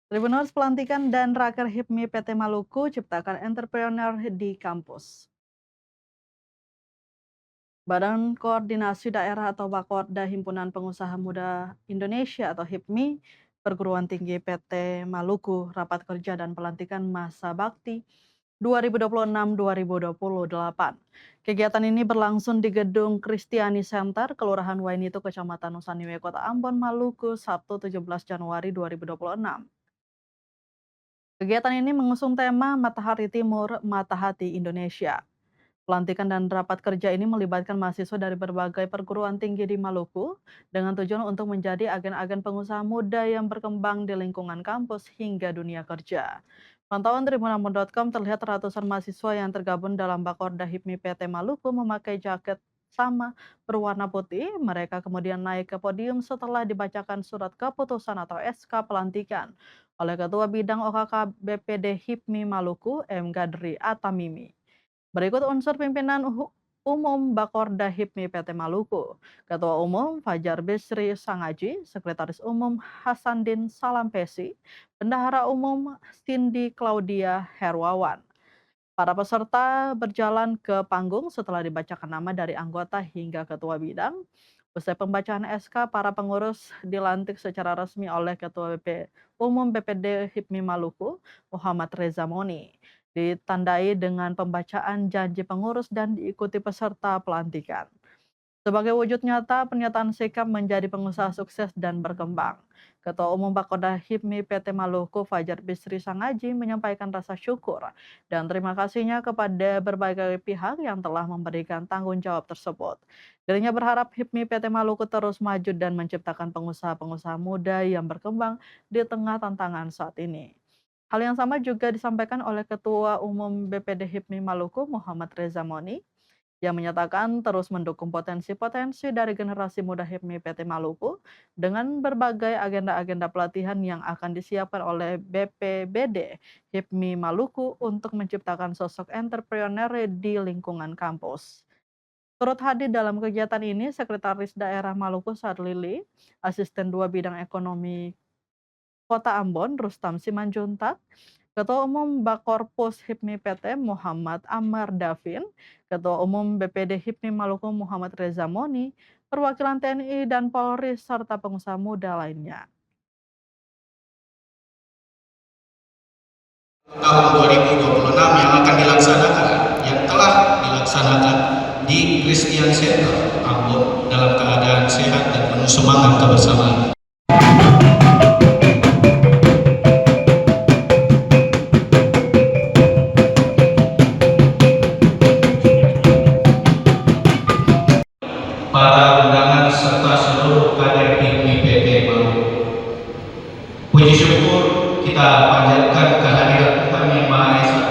Tribunals Pelantikan dan Raker HIPMI PT Maluku ciptakan entrepreneur di kampus. Badan Koordinasi Daerah atau Bakorda Himpunan Pengusaha Muda Indonesia atau HIPMI, Perguruan Tinggi PT Maluku, Rapat Kerja dan Pelantikan Masa Bakti 2026-2028. Kegiatan ini berlangsung di Gedung Kristiani Center, Kelurahan Wainito, Kecamatan Nusaniwe, Kota Ambon, Maluku, Sabtu 17 Januari 2026. Kegiatan ini mengusung tema Matahari Timur, Mata Hati Indonesia. Pelantikan dan rapat kerja ini melibatkan mahasiswa dari berbagai perguruan tinggi di Maluku dengan tujuan untuk menjadi agen-agen pengusaha muda yang berkembang di lingkungan kampus hingga dunia kerja. Pantauan tribunambon.com terlihat ratusan mahasiswa yang tergabung dalam Bakorda HIPMI PT Maluku memakai jaket sama berwarna putih. Mereka kemudian naik ke podium setelah dibacakan surat keputusan atau SK pelantikan oleh Ketua Bidang OKK BPD HIPMI Maluku, M. Gadri Atamimi. Berikut unsur pimpinan umum Bakorda HIPMI PT Maluku. Ketua Umum Fajar Bisri Sangaji, Sekretaris Umum Hasandin Salampesi, Bendahara Umum Cindy Claudia Herwawan. Para peserta berjalan ke panggung setelah dibacakan nama dari anggota hingga ketua bidang. Usai pembacaan SK, para pengurus dilantik secara resmi oleh Ketua Umum BPD HIPMI Maluku, Muhammad Reza Moni. Ditandai dengan pembacaan janji pengurus dan diikuti peserta pelantikan. Sebagai wujud nyata, pernyataan sikap menjadi pengusaha sukses dan berkembang. Ketua Umum Bakorda HIPMI PT Maluku Fajar Bisri Sangaji menyampaikan rasa syukur dan terima kasihnya kepada berbagai pihak yang telah memberikan tanggung jawab tersebut. Dirinya berharap HIPMI PT Maluku terus maju dan menciptakan pengusaha-pengusaha muda yang berkembang di tengah tantangan saat ini. Hal yang sama juga disampaikan oleh Ketua Umum BPD HIPMI Maluku Muhammad Reza Moni yang menyatakan terus mendukung potensi-potensi dari generasi muda HIPMI PT Maluku dengan berbagai agenda-agenda pelatihan yang akan disiapkan oleh BPBD HIPMI Maluku untuk menciptakan sosok entrepreneur di lingkungan kampus. Turut hadir dalam kegiatan ini Sekretaris Daerah Maluku Sarlili, Asisten 2 Bidang Ekonomi Kota Ambon Rustam Simanjuntak, Ketua Umum Bakorpus HIPMI PT Muhammad Amar Davin, Ketua Umum BPD HIPMI Maluku Muhammad Reza Moni, perwakilan TNI dan Polri serta pengusaha muda lainnya. Tahun 2026 yang akan dilaksanakan, yang telah dilaksanakan di Christian Center Ambon dalam keadaan sehat dan penuh semangat kebersamaan. Para undangan serta seluruh kader HIPMI PT Maluku. Puji syukur kita panjatkan kehadiran Tuhan Yang Maha Esa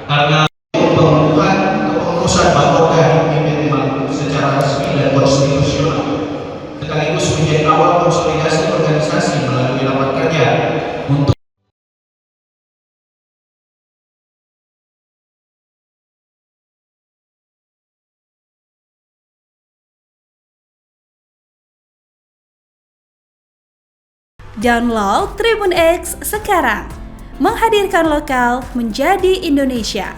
karena pengukuhan kepengurusan Bakorda HIPMI PT Maluku secara resmi dan konstitusional sekaligus menjadi awal konsolidasi organisasi melalui rapat kerja untuk Download Tribun X sekarang, menghadirkan lokal menjadi Indonesia.